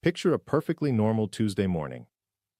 Picture a perfectly normal Tuesday morning.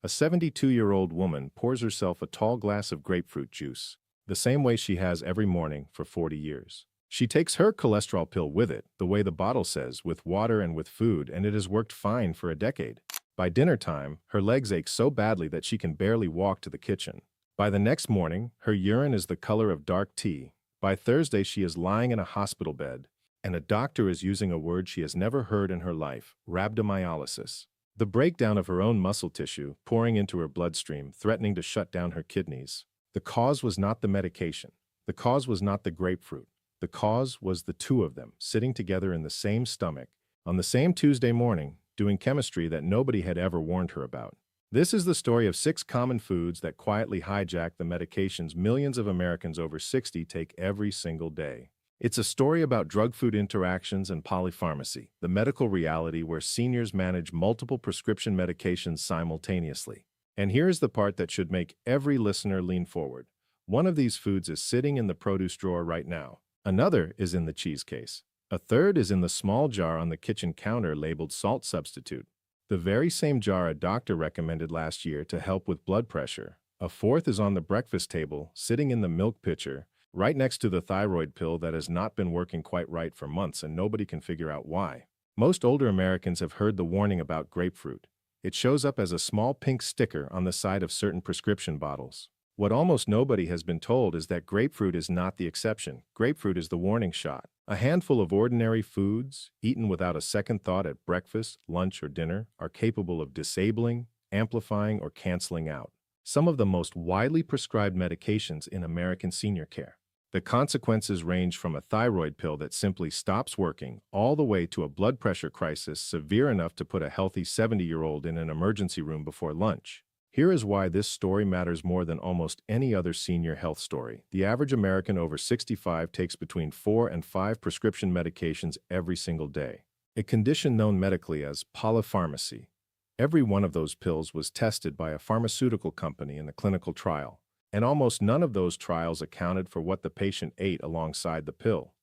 A 72-year-old woman pours herself a tall glass of grapefruit juice, the same way she has every morning for 40 years. She takes her cholesterol pill with it, the way the bottle says, with water and with food, and it has worked fine for a decade. By dinner time, her legs ache so badly that she can barely walk to the kitchen. By the next morning, her urine is the color of dark tea. By Thursday, she is lying in a hospital bed, and a doctor is using a word she has never heard in her life, rhabdomyolysis. The breakdown of her own muscle tissue, pouring into her bloodstream, threatening to shut down her kidneys. The cause was not the medication. The cause was not the grapefruit. The cause was the two of them, sitting together in the same stomach, on the same Tuesday morning, doing chemistry that nobody had ever warned her about. This is the story of 6 common foods that quietly hijack the medications millions of Americans over 60 take every single day. It's a story about drug-food interactions and polypharmacy, the medical reality where seniors manage multiple prescription medications simultaneously. And here's the part that should make every listener lean forward. One of these foods is sitting in the produce drawer right now. Another is in the cheese case. A third is in the small jar on the kitchen counter labeled salt substitute, the very same jar a doctor recommended last year to help with blood pressure. A fourth is on the breakfast table, sitting in the milk pitcher, right next to the thyroid pill that has not been working quite right for months and nobody can figure out why. Most older Americans have heard the warning about grapefruit. It shows up as a small pink sticker on the side of certain prescription bottles. What almost nobody has been told is that grapefruit is not the exception. Grapefruit is the warning shot. A handful of ordinary foods, eaten without a second thought at breakfast, lunch, or dinner, are capable of disabling, amplifying, or canceling out some of the most widely prescribed medications in American senior care. The consequences range from a thyroid pill that simply stops working all the way to a blood pressure crisis severe enough to put a healthy 70-year-old in an emergency room before lunch. Here is why this story matters more than almost any other senior health story. The average American over 65 takes between 4 and 5 prescription medications every single day, a condition known medically as polypharmacy. Every one of those pills was tested by a pharmaceutical company in a clinical trial, and almost none of those trials accounted for what the patient ate alongside the pill.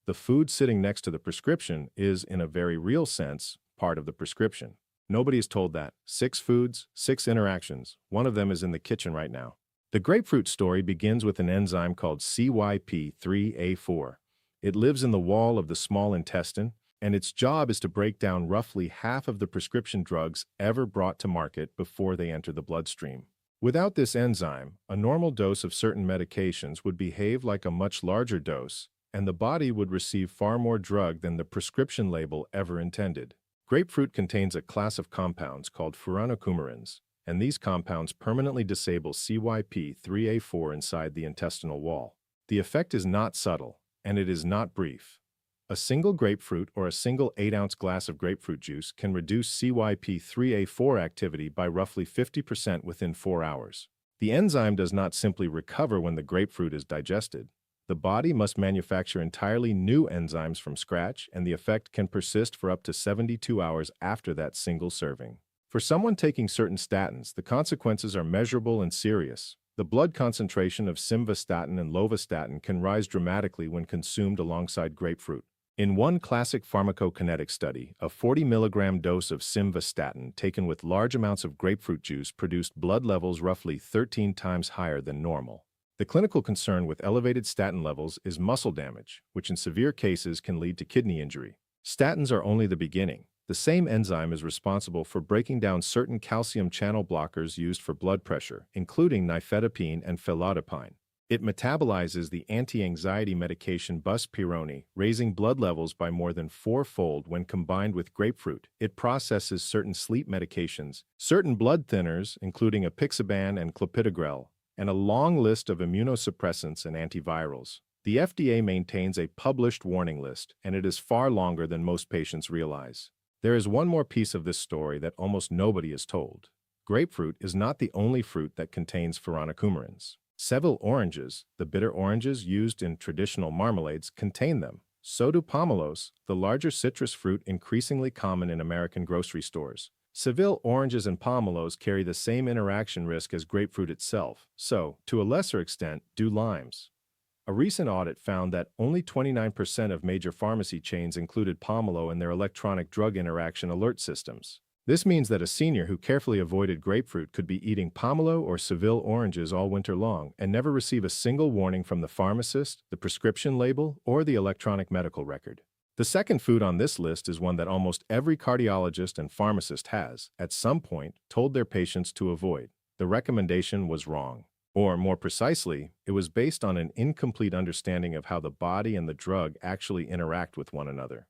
The food sitting next to the prescription is, in a very real sense, part of the prescription. Nobody is told that. 6 foods, 6 interactions. One of them is in the kitchen right now. The grapefruit story begins with an enzyme called CYP3A4. It lives in the wall of the small intestine, and its job is to break down roughly half of the prescription drugs ever brought to market before they enter the bloodstream. Without this enzyme, a normal dose of certain medications would behave like a much larger dose, and the body would receive far more drug than the prescription label ever intended. Grapefruit contains a class of compounds called furanocoumarins, and these compounds permanently disable CYP3A4 inside the intestinal wall. The effect is not subtle, and it is not brief. A single grapefruit or a single 8-ounce glass of grapefruit juice can reduce CYP3A4 activity by roughly 50% within 4 hours. The enzyme does not simply recover when the grapefruit is digested. The body must manufacture entirely new enzymes from scratch, and the effect can persist for up to 72 hours after that single serving. For someone taking certain statins, the consequences are measurable and serious. The blood concentration of simvastatin and lovastatin can rise dramatically when consumed alongside grapefruit. In one classic pharmacokinetic study, a 40-milligram dose of simvastatin taken with large amounts of grapefruit juice produced blood levels roughly 13 times higher than normal. The clinical concern with elevated statin levels is muscle damage, which in severe cases can lead to kidney injury. Statins are only the beginning. The same enzyme is responsible for breaking down certain calcium channel blockers used for blood pressure, including nifedipine and felodipine. It metabolizes the anti-anxiety medication buspirone, raising blood levels by more than 4-fold when combined with grapefruit. It processes certain sleep medications, certain blood thinners, including apixaban and clopidogrel, and a long list of immunosuppressants and antivirals. The FDA maintains a published warning list, and it is far longer than most patients realize. There is one more piece of this story that almost nobody is told. Grapefruit is not the only fruit that contains furanocoumarins. Seville oranges, the bitter oranges used in traditional marmalades, contain them. So do pomelos, the larger citrus fruit increasingly common in American grocery stores. Seville oranges and pomelos carry the same interaction risk as grapefruit itself, so, to a lesser extent, do limes. A recent audit found that only 29% of major pharmacy chains included pomelo in their electronic drug interaction alert systems. This means that a senior who carefully avoided grapefruit could be eating pomelo or Seville oranges all winter long and never receive a single warning from the pharmacist, the prescription label, or the electronic medical record. The second food on this list is one that almost every cardiologist and pharmacist has, at some point, told their patients to avoid. The recommendation was wrong. Or, more precisely, it was based on an incomplete understanding of how the body and the drug actually interact with one another.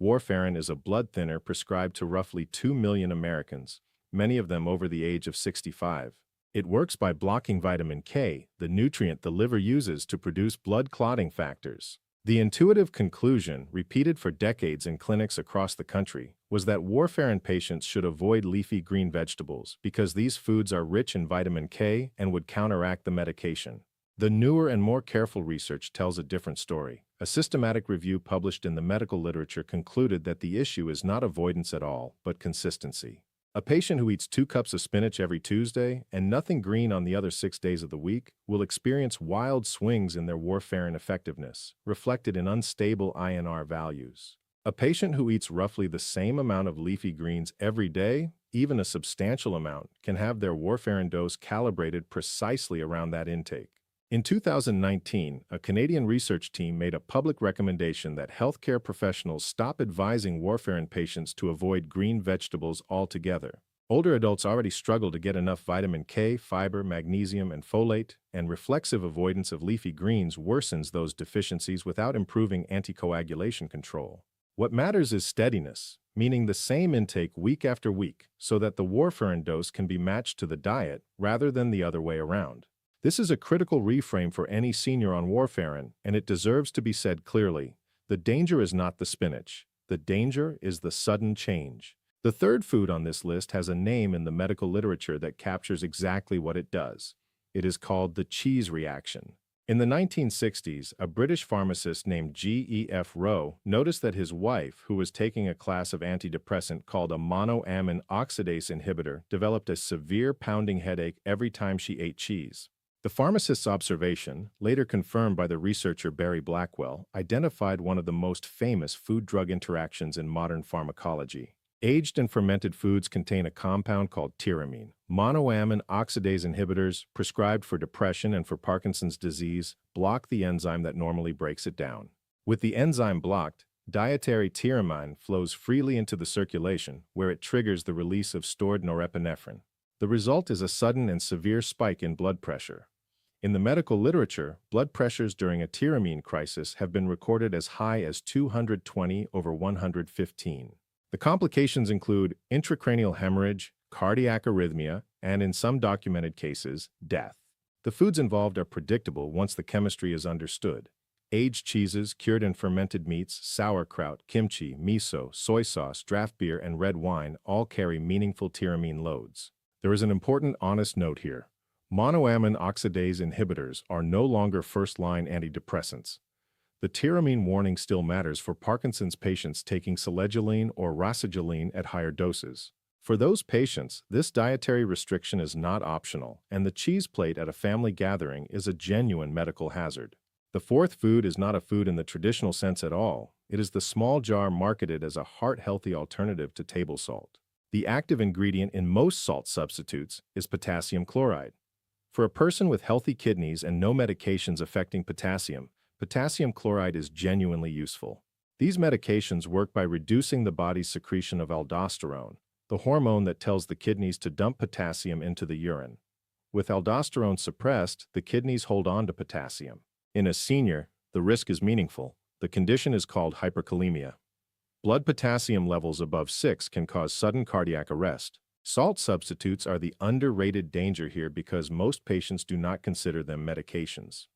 Warfarin is a blood thinner prescribed to roughly 2 million Americans, many of them over the age of 65. It works by blocking vitamin K, the nutrient the liver uses to produce blood clotting factors. The intuitive conclusion, repeated for decades in clinics across the country, was that warfarin patients should avoid leafy green vegetables because these foods are rich in vitamin K and would counteract the medication. The newer and more careful research tells a different story. A systematic review published in the medical literature concluded that the issue is not avoidance at all, but consistency. A patient who eats 2 cups of spinach every Tuesday and nothing green on the other 6 days of the week will experience wild swings in their warfarin effectiveness, reflected in unstable INR values. A patient who eats roughly the same amount of leafy greens every day, even a substantial amount, can have their warfarin dose calibrated precisely around that intake. In 2019, a Canadian research team made a public recommendation that healthcare professionals stop advising warfarin patients to avoid green vegetables altogether. Older adults already struggle to get enough vitamin K, fiber, magnesium, and folate, and reflexive avoidance of leafy greens worsens those deficiencies without improving anticoagulation control. What matters is steadiness, meaning the same intake week after week, so that the warfarin dose can be matched to the diet rather than the other way around. This is a critical reframe for any senior on warfarin, and it deserves to be said clearly. The danger is not the spinach. The danger is the sudden change. The third food on this list has a name in the medical literature that captures exactly what it does. It is called the cheese reaction. In the 1960s, a British pharmacist named G.E.F. Rowe noticed that his wife, who was taking a class of antidepressant called a monoamine oxidase inhibitor, developed a severe pounding headache every time she ate cheese. The pharmacist's observation, later confirmed by the researcher Barry Blackwell, identified one of the most famous food-drug interactions in modern pharmacology. Aged and fermented foods contain a compound called tyramine. Monoamine oxidase inhibitors, prescribed for depression and for Parkinson's disease, block the enzyme that normally breaks it down. With the enzyme blocked, dietary tyramine flows freely into the circulation, where it triggers the release of stored norepinephrine. The result is a sudden and severe spike in blood pressure. In the medical literature, blood pressures during a tyramine crisis have been recorded as high as 220/115. The complications include intracranial hemorrhage, cardiac arrhythmia, and in some documented cases, death. The foods involved are predictable once the chemistry is understood. Aged cheeses, cured and fermented meats, sauerkraut, kimchi, miso, soy sauce, draft beer, and red wine all carry meaningful tyramine loads. There is an important honest note here. Monoamine oxidase inhibitors are no longer first-line antidepressants. The tyramine warning still matters for Parkinson's patients taking selegiline or rasagiline at higher doses. For those patients, this dietary restriction is not optional, and the cheese plate at a family gathering is a genuine medical hazard. The fourth food is not a food in the traditional sense at all. It is the small jar marketed as a heart-healthy alternative to table salt. The active ingredient in most salt substitutes is potassium chloride. For a person with healthy kidneys and no medications affecting potassium chloride is genuinely useful. These medications work by reducing the body's secretion of aldosterone, the hormone that tells the kidneys to dump potassium into the urine. With aldosterone suppressed, the kidneys hold on to potassium. In a senior, the risk is meaningful. The condition is called hyperkalemia. Blood potassium levels above 6 can cause sudden cardiac arrest. Salt substitutes are the underrated danger here because most patients do not consider them medications.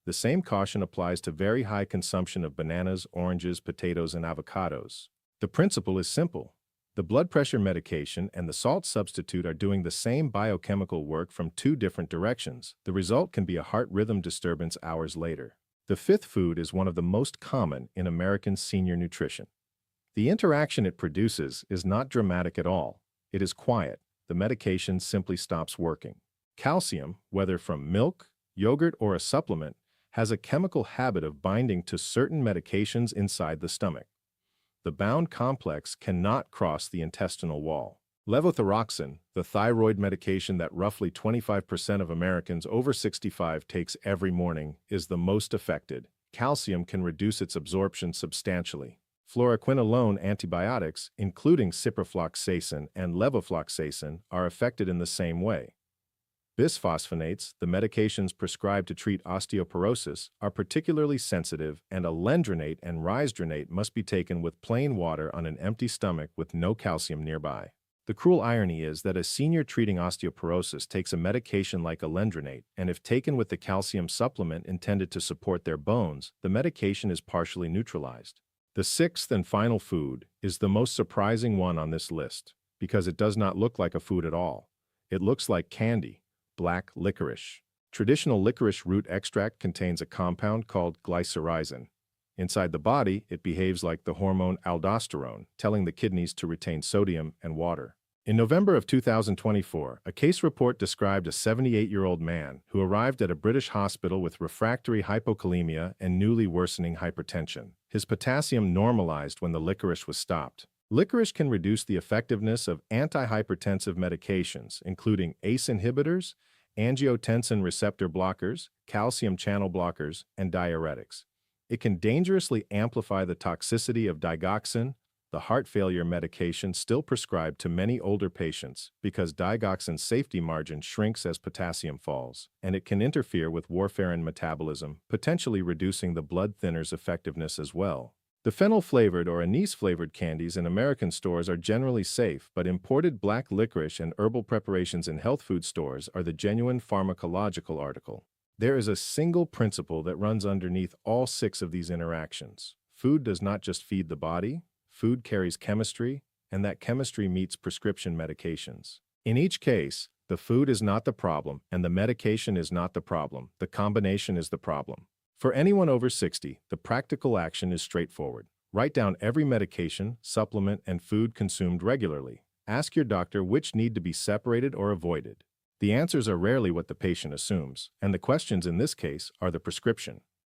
The same caution applies to very high consumption of bananas, oranges, potatoes, and avocados. The principle is simple. The blood pressure medication and the salt substitute are doing the same biochemical work from two different directions. The result can be a heart rhythm disturbance hours later. The fifth food is one of the most common in American senior nutrition. The interaction it produces is not dramatic at all. It is quiet. The medication simply stops working. Calcium, whether from milk, yogurt, or a supplement, has a chemical habit of binding to certain medications inside the stomach. The bound complex cannot cross the intestinal wall. Levothyroxine, the thyroid medication that roughly 25% of Americans over 65 takes every morning, is the most affected. Calcium can reduce its absorption substantially. Fluoroquinolone antibiotics, including ciprofloxacin and levofloxacin, are affected in the same way. Bisphosphonates, the medications prescribed to treat osteoporosis, are particularly sensitive, and alendronate and risdronate must be taken with plain water on an empty stomach with no calcium nearby. The cruel irony is that a senior treating osteoporosis takes a medication like alendronate, and if taken with the calcium supplement intended to support their bones, the medication is partially neutralized. The sixth and final food is the most surprising one on this list, because it does not look like a food at all. It looks like candy: black licorice. Traditional licorice root extract contains a compound called glycyrrhizin. Inside the body, it behaves like the hormone aldosterone, telling the kidneys to retain sodium and water. In November of 2024, a case report described a 78-year-old man who arrived at a British hospital with refractory hypokalemia and newly worsening hypertension. His potassium normalized when the licorice was stopped. Licorice can reduce the effectiveness of antihypertensive medications, including ACE inhibitors, angiotensin receptor blockers, calcium channel blockers, and diuretics. It can dangerously amplify the toxicity of digoxin, the heart failure medication still prescribed to many older patients because digoxin's safety margin shrinks as potassium falls, and it can interfere with warfarin metabolism, potentially reducing the blood thinner's effectiveness as well. The phenol-flavored or anise-flavored candies in American stores are generally safe, but imported black licorice and herbal preparations in health food stores are the genuine pharmacological article. There is a single principle that runs underneath all 6 of these interactions. Food does not just feed the body, food carries chemistry, and that chemistry meets prescription medications. In each case, the food is not the problem, and the medication is not the problem. The combination is the problem. For anyone over 60, the practical action is straightforward. Write down every medication, supplement, and food consumed regularly. Ask your doctor which need to be separated or avoided. The answers are rarely what the patient assumes, and the questions in this case are the prescription.